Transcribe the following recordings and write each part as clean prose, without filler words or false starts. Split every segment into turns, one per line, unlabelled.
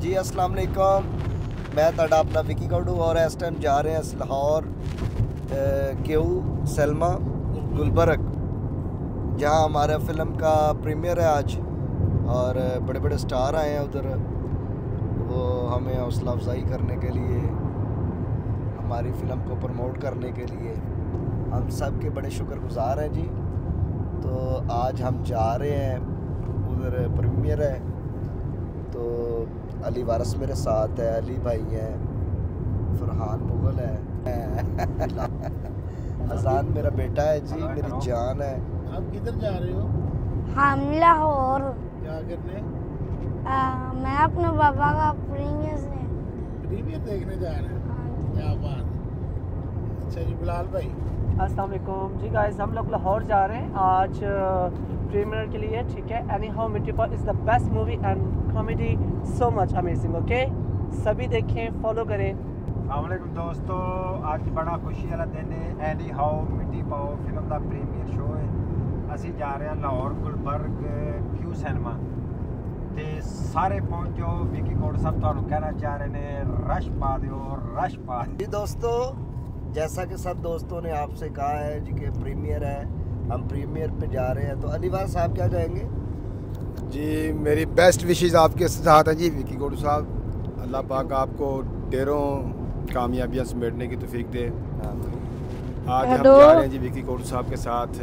जी अस्सलाम वालेकुम, मैं ਤੁਹਾਡਾ अपना विकी कौडू और इस टाइम जा रहे हैं लाहौर क्यू सलमा गुलबर्ग, जहां हमारा फ़िल्म का प्रीमियर है आज और बड़े बड़े स्टार आए हैं उधर। वो हमें हौसला अफजाई करने के लिए, हमारी फ़िल्म को प्रमोट करने के लिए हम सब के बड़े शुक्रगुज़ार हैं जी। तो आज हम जा रहे हैं, उधर प्रीमियर है। तो अली वारस मेरे साथ है, अली भाई है, फरहान मुगल है अजान मेरा बेटा है जी, मेरी जान है।
आप किधर जा रहे हो?
हम लाहौर।
क्या करने?
मैं अपने पापा का प्रीमियर
देखने जा रहे हैं। क्या बात है। अच्छा जी, बिलाल भाई।
अस्सलाम वालेकुम जी गाइस, हम लोग लाहौर जा रहे हैं आज प्रीमियर के लिए, ठीक है। एनी हाउ मिट्टीपॉल is the best movie and comedy, so much amazing, okay. सभी देखें, फॉलो करें।
अस्सलाम वालेकुम दोस्तों, आज बड़ा खुशी वाला दिन है। एनी हाउ मिट्टीपॉल फिल्म का प्रीमियर शो है। ਅਸੀਂ ਜਾ ਰਹੇ ਹਾਂ ਲਾਹੌਰ ਗੁਲਬਰਗ क्यू सिनेमा ਤੇ ਸਾਰੇ ਪਹੁੰਚੋ। विकी कौडू साहब ਤੁਹਾਨੂੰ कहना चाह रहे हैं, रश पा दो, रश पा दो।
जी दोस्तों, जैसा कि सब दोस्तों ने आपसे कहा है जी कि प्रीमियर है, हम प्रीमियर पे जा रहे हैं। तो अली वार साहब क्या कहेंगे?
जी मेरी बेस्ट विशेस आपके साथ हैं जी विकी कौडू साहब। अल्लाह पाक आपको ढेरों कामयाबियाँ समेटने की तौफीक दे। आज हम जा रहे हैं जी विकी कौडू साहब के साथ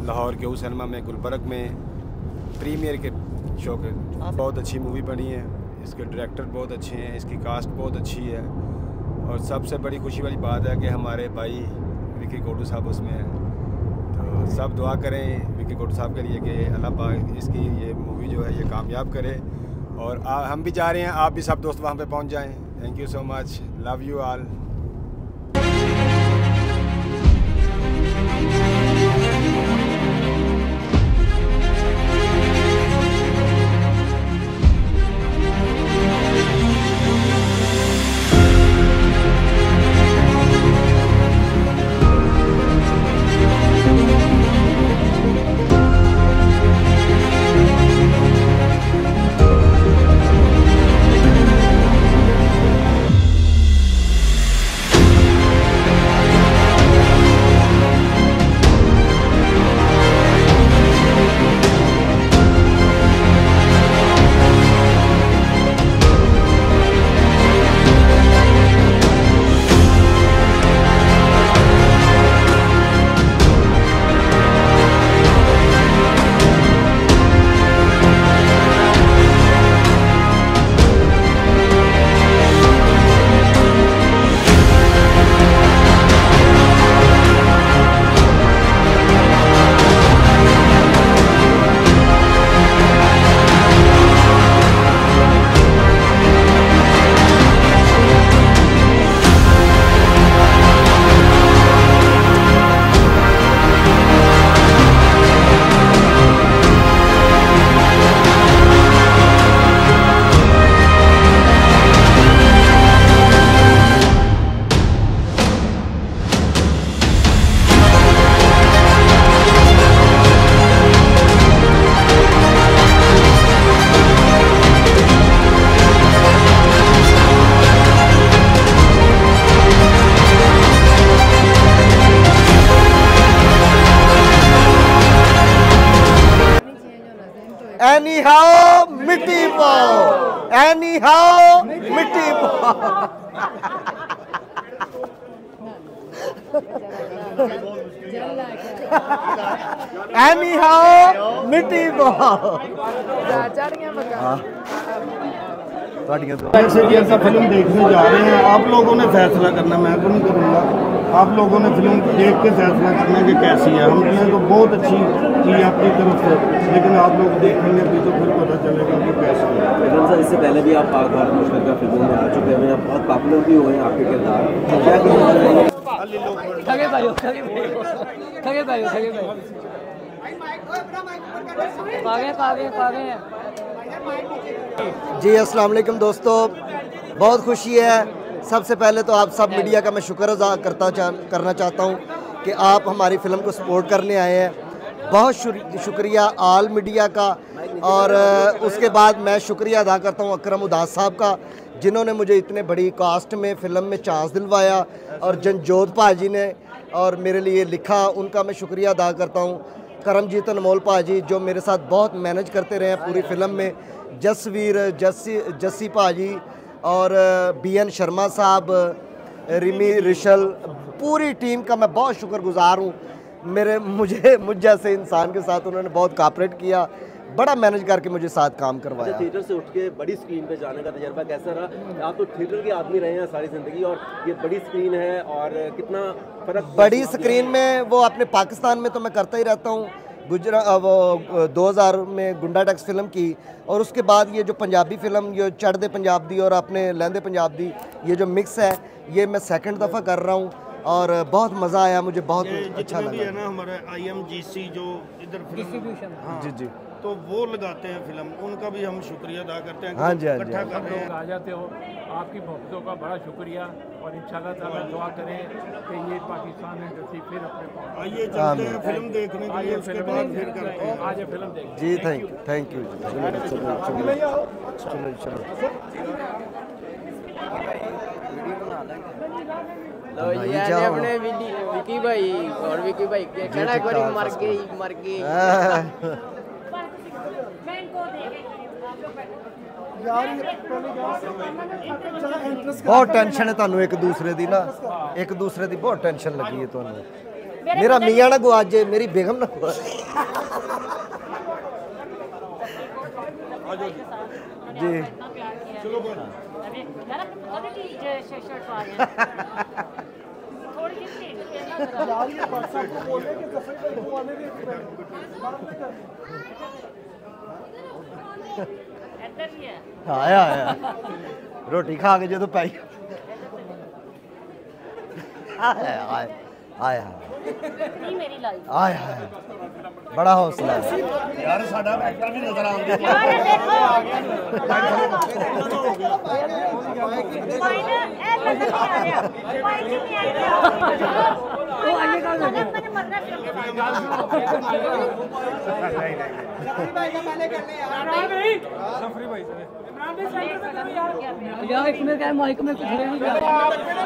लाहौर क्यू सिनेमा में गुलबर्ग में प्रीमियर के शो के। बहुत अच्छी मूवी बनी है, इसके डायरेक्टर बहुत अच्छे हैं, इसकी कास्ट बहुत अच्छी है और सबसे बड़ी खुशी वाली बात है कि हमारे भाई विकी कौडू साहब उसमें हैं। तो सब दुआ करें विकी कौडू साहब के लिए कि अल्लाह पाक इसकी ये मूवी जो है ये कामयाब करे। और हम भी जा रहे हैं, आप भी सब दोस्त वहाँ पे पहुँच जाएँ। Thank you so much, love you all.
Anyhow मिट्टीपॉल, anyhow मिट्टीपॉल। anyhow मिट्टीपॉल।
ऐसे जैसा फिल्म देखने जा रहे हैं, आप लोगों ने फैसला करना, मैं तो नहीं करूँगा। आप लोगों ने फिल्म देख के फैसला करना कि कैसी है। हमने तो बहुत अच्छी की अपनी तरफ से, लेकिन आप लोग देखेंगे भी तो फिर पता चलेगा कि कैसी है।
सर, इससे पहले भी आप पाक भारत मुश्किल का फिल्मों में आ चुके हैं, बहुत पॉपुलर भी हुए हैं आपके किरदार। क्या
जी अस्सलाम वालेकुम दोस्तों, बहुत खुशी है। सबसे पहले तो आप सब मीडिया का मैं शुक्र अदा करना चाहता हूँ कि आप हमारी फ़िल्म को सपोर्ट करने आए हैं। बहुत शुक्रिया आल मीडिया का और उसके बाद मैं शुक्रिया अदा करता हूँ अकरम उदास साहब का, जिन्होंने मुझे इतने बड़ी कास्ट में फ़िल्म में चांस दिलवाया, और जनजोत भाजी ने और मेरे लिए लिखा, उनका मैं शुक्रिया अदा करता हूँ। करमजीत अनमोल भाजी जो मेरे साथ बहुत मैनेज करते रहे हैं पूरी फिल्म में, जसवीर जस्सी भाजी और BN शर्मा साहब, रिमी रिशल, पूरी टीम का मैं बहुत शुक्रगुजार हूँ। मुझ जैसे इंसान के साथ उन्होंने बहुत कोऑपरेट किया, बड़ा मैनेज करके मुझे साथ काम करवाया।
थिएटर से उठ के बड़ी स्क्रीन पे जाने का तजर्बा कैसा रहा? आप तो थिएटर के आदमी रहे हैं सारी ज़िंदगी, और ये बड़ी स्क्रीन है, और कितना फ़र्क? बड़ी
स्क्रीन में वो अपने पाकिस्तान में तो मैं करता ही रहता हूँ, वो 2000 में गुंडा टैक्स फिल्म की, और उसके बाद ये जो पंजाबी फिल्म ये चढ़दे पंजाब दी और अपने लहंदे पंजाब दी, ये जो मिक्स है, ये मैं सेकंड दफ़ा कर रहा हूँ और बहुत मज़ा आया, मुझे बहुत अच्छा लगा।
है ना हमारा IMGC जो इधर डिस्ट्रीब्यूशन, हाँ जी जी, तो वो लगाते हैं फिल्म, उनका भी हम शुक्रिया अदा करते हैं।
हाँ जी, हाँ जी,
लोग आ जाते हो, आपकी मोहब्बतों का बड़ा शुक्रिया, और इंशाल्लाह ताला दुआ करें कि ये पाकिस्तान इंडस्ट्री फिर अपने
आइए चलते हैं फिल्म देखने के लिए, उसके बाद फिर करते हैं।
आज फिल्म देखें
जी। Thank you.
ये अपने विकी भाई और विकी भाई के कहना कोई मर गई
बहुत टेंशन है थानू एक दूसरे दी ना, एक दूसरे दी बहुत टेंशन लगी है थानू। मेरा मियां ना गुआजे, मेरी बेगम ना गुआजे। जी आया रोटी खा के जो पाई आया बड़ा हौसला है
यार, साडा एक्टर भी नजर आਉਂਦਾ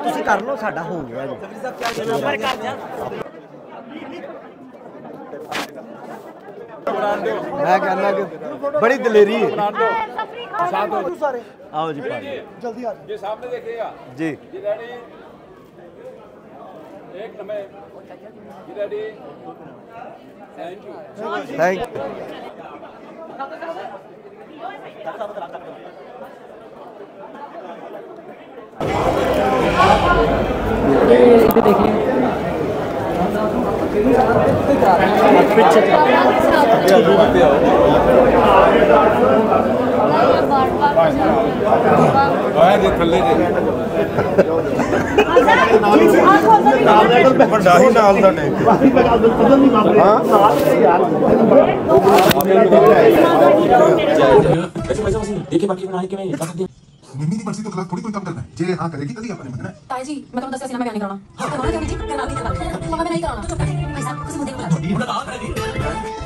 ਤੁਸੀਂ ਕਰ ਲਓ, ਸਾਡਾ ਹੋ ਗਿਆ ਜੀ। मैं कहना कि बड़ी दिलेरी है। आओ जी भाई,
जल्दी आ
जी, सामने देखिएगा जी।
एक number ready, thank you.
Thank
ਵੱਡਾ ਹੀ ਨਾਲ ਦਾ ਟੈਂਕ।
मिम्मी की मर्जी तो खिलाफ थोड़ी कोई काम करना है। जे हाँ करेगी तभी आपने मनना है। ताई जी मैं तो 10 सिनेमा में नहीं कराना। हां कराना क्या जी? मैं रात नहीं कराना। मम्मा मैं नहीं कराना। भाई साहब किसी मुद्दे को बुला। मुझे कहा करेगी।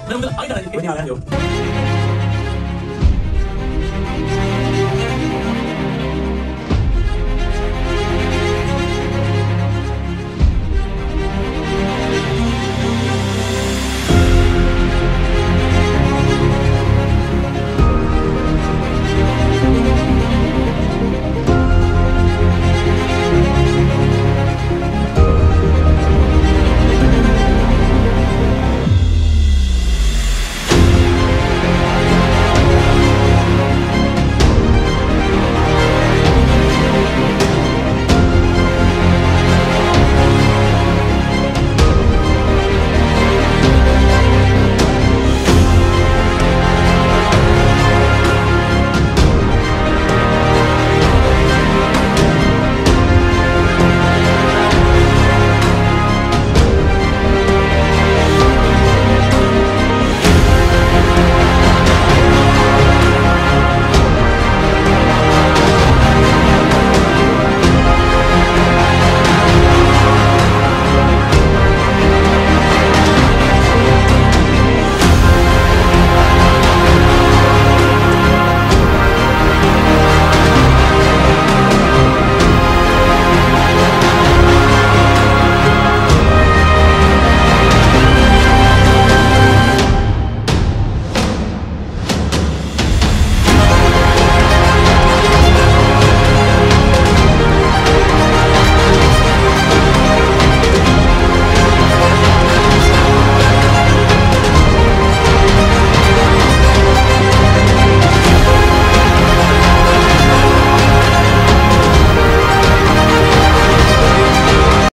मैं मुझे आई करेगी। नहीं आ रहा है जो।